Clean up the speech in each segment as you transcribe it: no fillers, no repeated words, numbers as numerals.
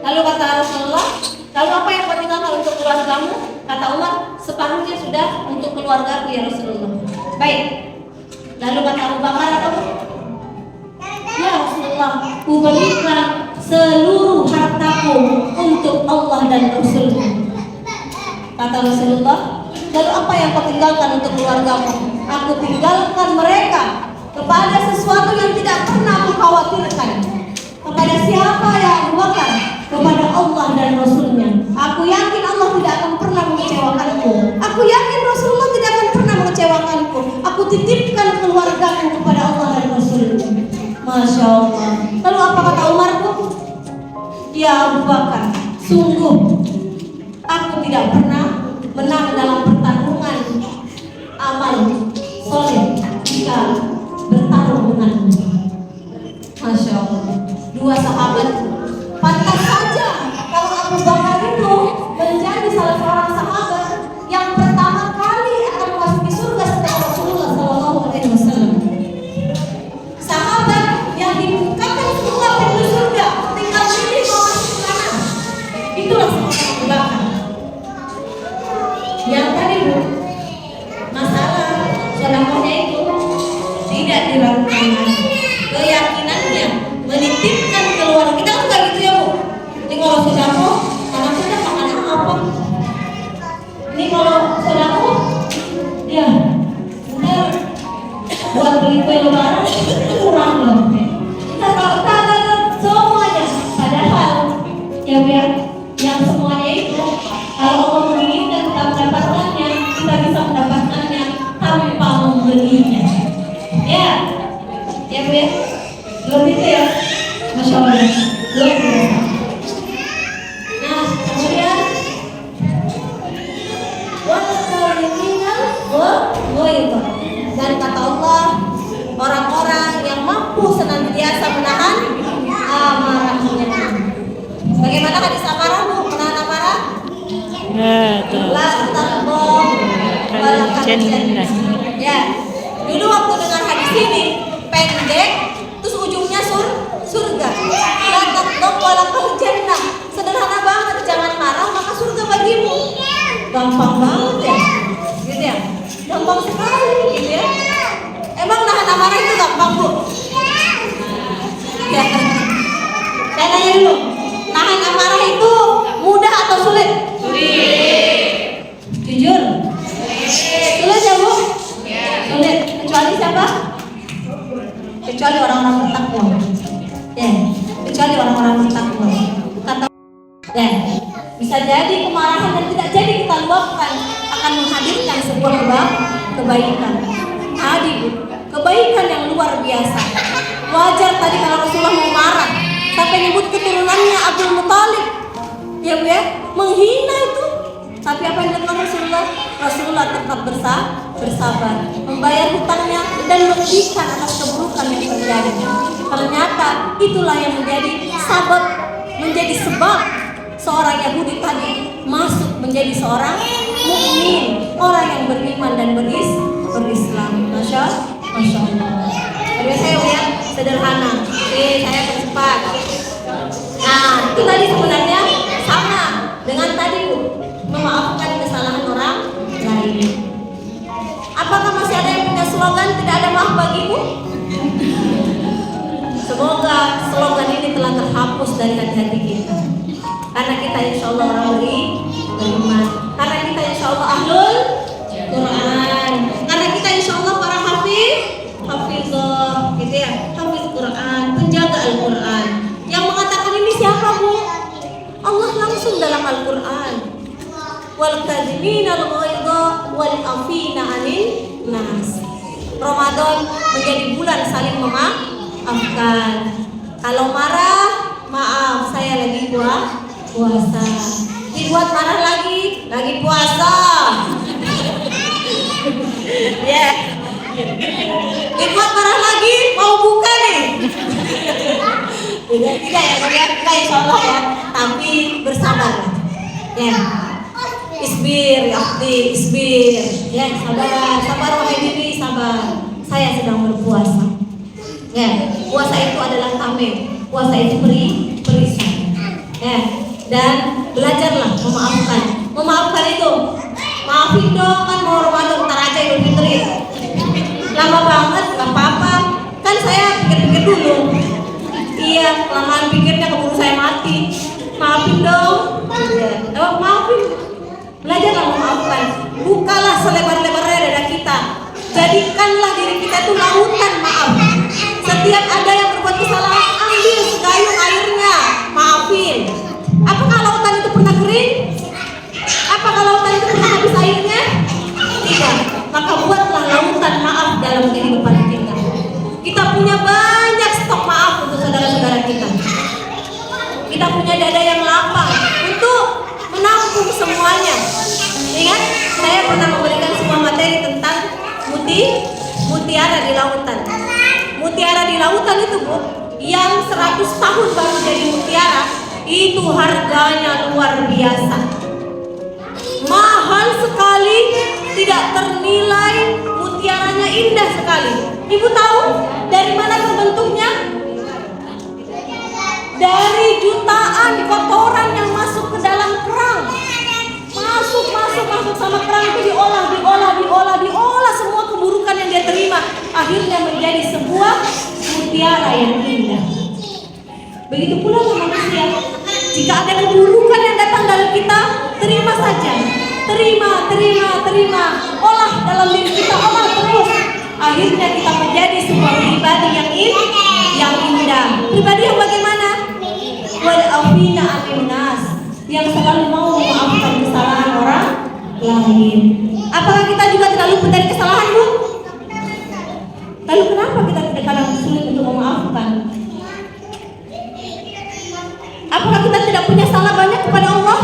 Lalu kata Rasulullah, lalu apa yang kau tinggalkan untuk keluargamu? Kata Umar, separuhnya sudah untuk keluargaku ya Rasulullah. Baik. Lalu kata Abu Bakar, ya Rasulullah, kuberikan seluruh hartaku untuk Allah dan Rasulnya. Kata Rasulullah, lalu apa yang kau tinggalkan untuk keluargamu? Aku tinggalkan mereka kepada sesuatu yang tidak pernah aku khawatirkan. Kepada siapa ya Abu Bakar? Kepada Allah dan Rasulnya. Aku yakin Allah tidak akan pernah mengecewakanku. Aku yakin Rasulullah tidak akan pernah mengecewakanku. Aku titipkan keluargaku kepada Allah dan Rasulnya. Masya Allah. Lalu apa kata Umar? Ya Abu Bakar, sungguh aku tidak pernah menang dalam pertarungan amal soleh jika bertarung denganmu. Masya Allah. Dua sahabat, pantas saja kalau Abu Bakar itu menjadi salah seorang sahabat yang pertama kali akan memasuki surga setelah Rasulullah SAW. Sahabat yang dibukakan semua pintu surga, tinggal pilih mau masuk ke mana. Itulah seorang Abu Bakar. Yang tadi Bu, masalah sedekahnya itu tidak diragukan lagi. Keyakinannya menitipkan keluarga kita kan enggak gitu ya Bu. Ini kalau sedekah, anak kita makan apa? Ini kalau sedekah, ya udah buat beli kue lebaran kurang loh. Kita kalau ada semuanya, padahal ya biar yang semuanya itu kalau Allah menginginkan kita mendapatkannya, kita bisa mendapatkannya tanpa membelinya. Ya Bu ya. Lebih itu ya, Masya Allah, luar biasa. Nah, kemudian dan kata Allah, orang-orang yang mampu senantiasa menahan amarahnya. Bagaimana hadis amarah Bu? Menahan amarah? La taqwa wala jannah. Ya, dulu waktu dengar hadis ini pendek, terus ujungnya surga. La taqwa wala jannah. Sederhana banget, jangan marah maka surga bagimu. Gampang banget ya, gitu ya. Gampang sekali, gitu ya. Emang nahan amarah itu gampang Bu? Ya. Saya nanya dulu, nahan amarah itu mudah atau sulit? Sulit. Jujur? Sulit ya Bu? Sulit. Kecuali siapa? Kecuali orang-orang bertakwa. Ya, kecuali orang-orang bertakwa. Kata ya, bisa jadi kemarahan yang tidak jadi kita luapkan akan menghadirkan sebuah kebaikan. Hadir kebaikan yang luar biasa. Wajar tadi kalau Rasulullah mau marah sampai nyebut keturunannya Abdul Muthalib, ya Bu ya, menghina itu. Tapi apa yang dilakukan Rasulullah? Rasulullah tetap bersabar, membayar hutangnya dan memberikan atas keburukan yang terjadi. Ternyata itulah yang menjadi sebab seorang Yahudi tadi masuk menjadi seorang mukmin, orang yang beriman dan berislam. Masya Allah. Jadi saya ya sederhana. Saya bercepat. Nah, itu tadi sebenarnya sama dengan tadi Bu, memaafkan kesalahan orang lain. Apakah masih ada yang punya slogan tidak ada maaf bagimu? Semoga slogan ini telah terhapus dari hati-hati kita. Karena kita insya Allah orang beriman. Karena kita insya Allah ahlul Quran. Karena kita insya Allah para hafizah, gitu ya, hafiz Quran, penjaga Al-Quran. Yang mengatakan ini siapa, Bu? Allah langsung dalam Al-Quran. Wal kadhiminal ghaidha wal afina 'anil nas. Ramadan menjadi bulan saling memaafkan. Kalau marah, maaf, saya lagi puasa. Dibuat marah lagi puasa. Ya. Dibuat marah lagi, mau buka nih. Tidak ya, kita insya Allah ya. Tapi bersabar. Ya. Isbir, ya akti, isbir. Ya, sabar wahai diri, sabar. Saya sedang berpuasa. Ya, puasa itu adalah tameng. Puasa itu perisai. Ya, dan belajarlah memaafkan. Memaafkan itu, maafin dong, kan mau Ramadan, ntar aja Idul Fitri. Lama banget, gak apa-apa. Kan saya pikir-pikir dulu. Iya, kelamaan pikirnya keburu saya mati. Maafin dong. Ya, maafin. Belajarlah memaafkan. Bukalah selebar-lebarnya dada kita. Jadikanlah diri kita itu lautan maaf. Setiap ada yang berbuat kesalahan, ambil segayung airnya, maafin. Apakah lautan itu pernah kering? Apakah lautan itu pernah habis airnya? Tidak. Maka buatlah lautan maaf dalam kehidupan kita. Kita punya banyak stok maaf untuk saudara-saudara kita. Kita punya dada yang lapang untuk menampung semuanya. Ingat, saya pernah memberikan sebuah materi tentang mutiara di lautan. Mutiara di lautan itu, Bu, yang 100 tahun baru jadi mutiara, itu harganya luar biasa. Mahal sekali, tidak ternilai, mutiaranya indah sekali. Ibu tahu dari mana terbentuknya? Dari jutaan kotoran yang masuk ke dalam kerang. Masuk sama kerang itu diolah semua keburukan yang dia terima, akhirnya menjadi sebuah mutiara yang indah. Begitu pula manusia. Jika ada keburukan yang datang dalam kita, terima saja. Terima. Olah dalam diri kita, olah terus. Akhirnya kita menjadi sebuah pribadi yang indah. Pribadi yang bagaimana? Wal afina 'anil nas, yang selalu mau memaafkan kesalahan orang lain. Apakah kita juga tidak luput dari kesalahan, Bu? Lalu kenapa kita kadang sulit untuk memaafkan? Apakah kita tidak punya salah banyak kepada Allah?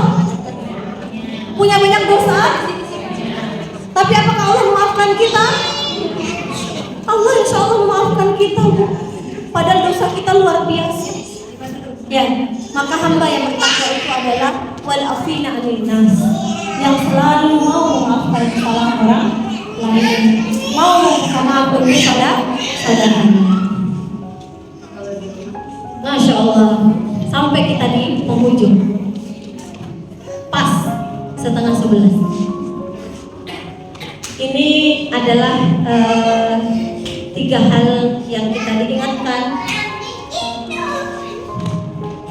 Punya banyak dosa? Tapi apakah Allah memaafkan kita? Allah insya Allah memaafkan kita, Bu. Padahal dosa kita luar biasa. Ya, maka hamba yang bertakwa itu adalah wal afina 'anil nas, yang selalu mau memaafkan kesalahan orang lain, mau mengampuni saudaranya. Masya Allah, sampai kita di penghujung, pas setengah 11. Ini adalah 3 hal yang kita diingatkan.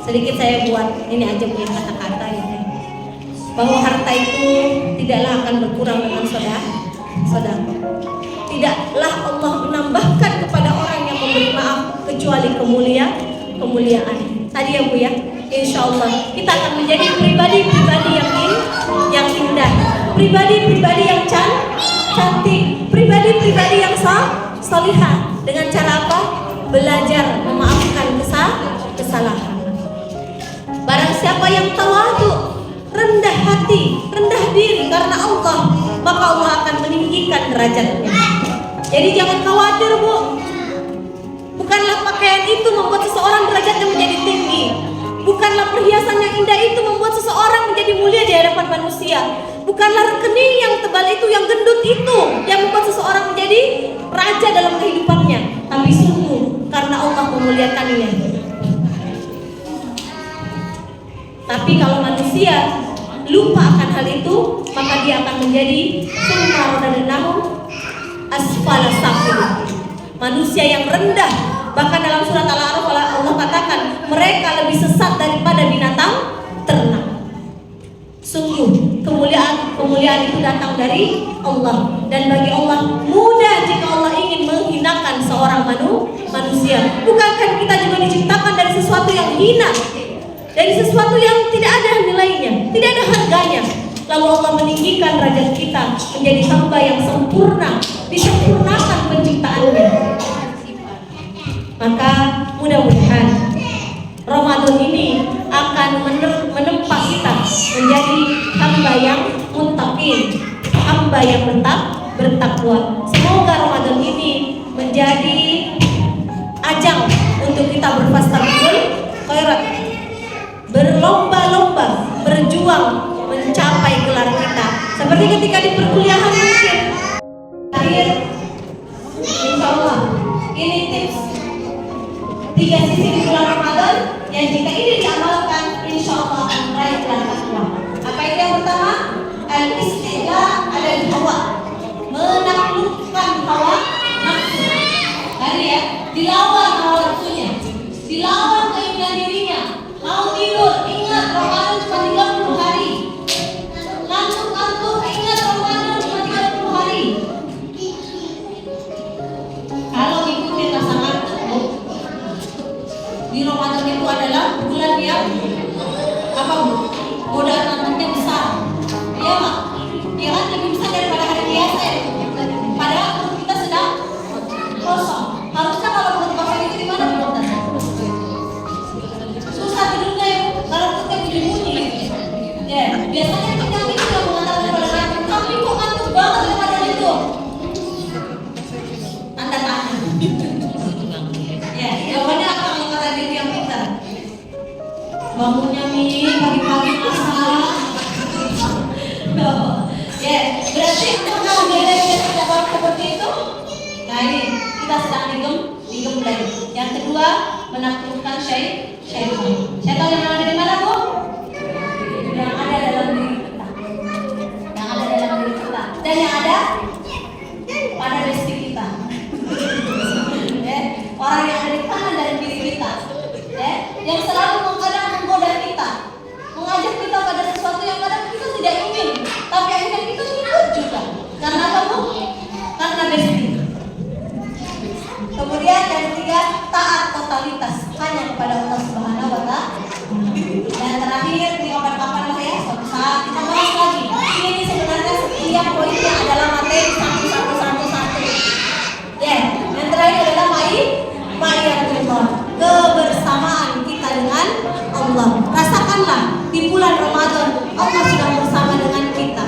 Sedikit saya buat ini aja punya kata-kata ya, bahwa harta itu tidaklah akan berkurang dengan saudara. Tidaklah Allah menambahkan kepada orang yang memberi maaf kecuali kemuliaan. Tadi ya, Bu ya, insya Allah kita akan menjadi pribadi-pribadi yang indah, pribadi-pribadi yang cantik, pribadi-pribadi yang salihah. Dengan cara apa? Belajar memaafkan kesalahan. Barang siapa yang tawadu, rendah hati, rendah diri karena Allah, maka Allah akan meninggikan derajatnya. Jadi jangan khawatir, Bu. Bukanlah pakaian itu membuat seseorang derajatnya menjadi tinggi. Bukanlah perhiasan yang indah itu membuat seseorang menjadi mulia di hadapan manusia. Bukanlah rekening yang tebal itu, yang gendut itu, yang membuat seseorang menjadi raja dalam kehidupannya. Tapi sungguh karena Allah memuliakannya. Tapi kalau manusia lupa akan hal itu, maka dia akan menjadi summa radadnahu asfala safilin, manusia yang rendah. Bahkan dalam surat Al-A'raf mengatakan mereka lebih sesat daripada binatang ternak. Sungguh kemuliaan itu datang dari Allah, dan bagi Allah mudah jika Allah ingin menghinakan seorang manusia. Bukankah kita juga diciptakan dari sesuatu yang hina, dari sesuatu yang tidak ada nilainya, tidak ada harganya. Lalu Allah meninggikan derajat kita menjadi hamba yang sempurna, disempurnakan penciptaannya. Maka mudah-mudahan Ramadan ini akan menempa kita menjadi hamba yang muttaqin, hamba yang bertakwa. Semoga Ramadan ini menjadi ajang untuk kita berfastabiqul khairat, berlomba-lomba, berjuang mencapai gelar kita. Seperti ketika di perkuliahan mungkin. Akhir, insyaallah ini tips 3 sisi di bulan Ramadan yang jika ini diamalkan, insyaallah akan meraih gelar takwa. Apa itu yang pertama? Al-istila alal hawa, menaklukkan hawa nafsu. Tadi ya, dilawan hawa nafsunya, dilawan keinginan dirinya. Mau tidur, ingat Ramadan cuma 30 hari. Ngantuk-ngantuk, ingat Ramadan cuma 30 hari. Kalau ikutin rasa ngantuk, di Ramadan itu adalah bulan yang apa bu? Godaan ngantuknya besar. Iya mak? Iya kan lebih besar daripada hari biasa ya. Padahal perut kita sedang kosong. Harusnya kalau perut kosong itu gimana bu? Susah tidurnya ya. Kalau perutnya bunyi-bunyi. Ya, biasanya kita itu yang mengatakan pada ngantuk. Tapi kok ngantuk banget Ramadan itu? Tanda tanya. Ya, jawabannya apa kalau kata diri yang pintar? Bangunnya nih pagi-pagi masak. Ya, berarti kalau dia tidak bawa seperti itu, nah ini kita sedang digembleng. Yang kedua, menaklukkan syaitan. Syaitan yang ada di mana bu? Yang ada dalam diri kita. Yang ada dalam diri kita. Dan yang ada pada besti kita. Ya, orang yang ada di kanan dari diri kita. Ya, yang selalu menggoda kita, mengajak kita pada sesuatu yang kadang kita tidak ingin, tapi akhirnya kita ikut juga. Karena apa bu? Karena besti. Kemudian yang ketiga, taat totalitas hanya kepada Allah Subhanahu wa Ta'ala. Dan terakhir, di kapan-kapan lah ya, suatu saat kita bahas lagi. Ini sebenarnya setiap poinnya adalah materi satu. Ya, yang terakhir adalah ma'iyatullah, kebersamaan kita dengan Allah. Rasakanlah di bulan Ramadan Allah sedang bersama dengan kita.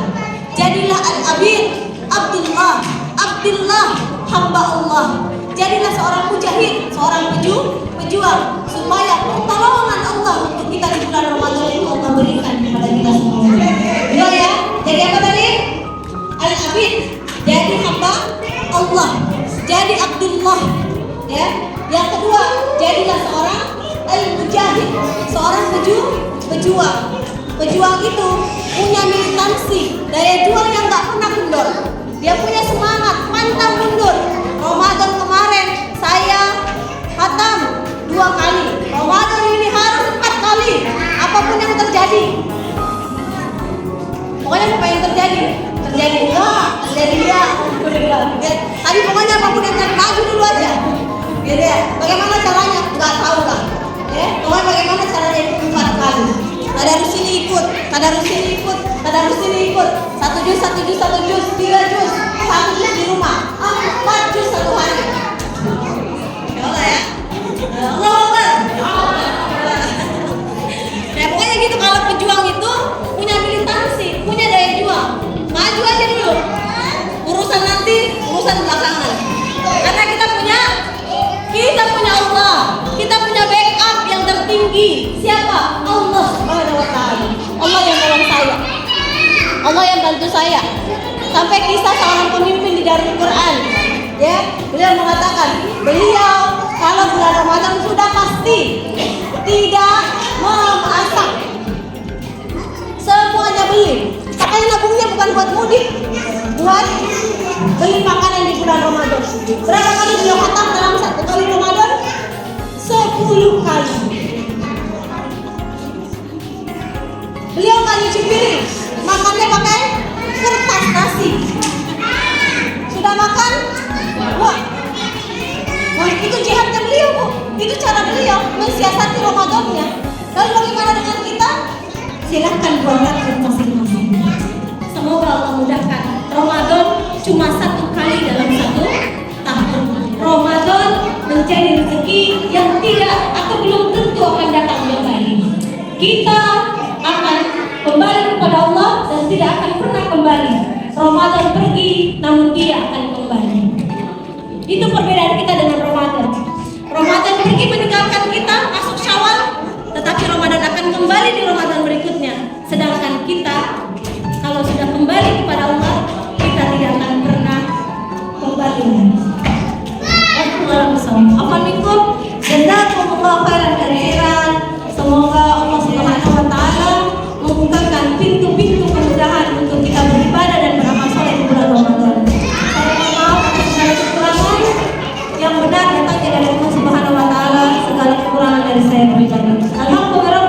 Jadilah al-abid, Abdullah, hamba Allah. Jadilah seorang mujahid, seorang pejuang, supaya pertolongan Allah untuk kita di bulan Ramadan itu Allah berikan kepada kita semua. Ya, jadi apa tadi? Al-abid, jadi hamba Allah, jadi Abdullah. Ya. Yang kedua, jadilah seorang al-mujahid, seorang pejuang. Pejuang itu punya militansi, daya juang yang gak pernah mundur. Dia punya semangat, pantang mundur. Ramadan kemarin saya khatam 2 kali. Ramadan ini harus 4 kali. Apapun yang terjadi. Pokoknya apa yang terjadi enggak, terjadi ya. Tapi pokoknya apapun yang terjadi, maju dulu aja. Gitu ya. Bagaimana caranya? Enggak tahu lah. Ya, pokoknya bagaimana caranya ikut 4 kali. Tadarus sini ikut, tadarus sini ikut, tadarus sini ikut. 1 juz, 3 juz, 1 juz di rumah. 4 juz 1 hari. Ya Allah ya. Allah Akbar. Ya pokoknya gitu, kalau pejuang itu punya militansi, punya daya juang. Maju aja dulu. Urusan nanti, urusan belakangan. Karena kita punya Allah. Kita punya backup yang tertinggi. Siapa? Allah Subhanahu wa Ta'ala. Allah yang tolong saya. Allah yang bantu saya. Sampai kisah seorang pemimpin di Darul Quran, ya, beliau mengatakan, beliau kalau bulan Ramadan sudah pasti tidak memasak. Semuanya beli. Makanya nabungnya bukan buat mudik, buat beli makanan di bulan Ramadan. Berapa kali beliau khatam dalam 1 kali Ramadan? 10 kali. Itu cara beliau mensiasati Ramadannya. Lalu bagaimana dengan kita? Silahkan buat target masing-masing. Semoga Allah mudahkan. Ramadan cuma satu kali dalam satu tahun. Ramadan menjadi rezeki yang tidak atau belum tentu akan datang kembali. Kita akan kembali kepada Allah dan tidak akan pernah kembali. Ramadan pergi, namun dia akan kembali. Itu perbedaan kita dengan Ramadan. Ramadan pergi meninggalkan kita, masuk Syawal, tetapi Ramadan akan kembali di Ramadan berikutnya. Sedangkan kita, kalau sudah kembali kepada Allah, kita tidak akan pernah kembali. Assalamualaikum. Jazakumullah khairan katsiran. Semoga Allah Subhanahu wa taala membukakan pintu-pintu kemudahan untuk kita beribadah dan beramal saleh di bulan Ramadan. Saya mohon maaf atas segala kekurangan, yang benar datangnya dari Allah Subhanahu wa taala, segala kekurangan dari saya pribadi. Alhamdulillah,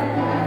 Muhammad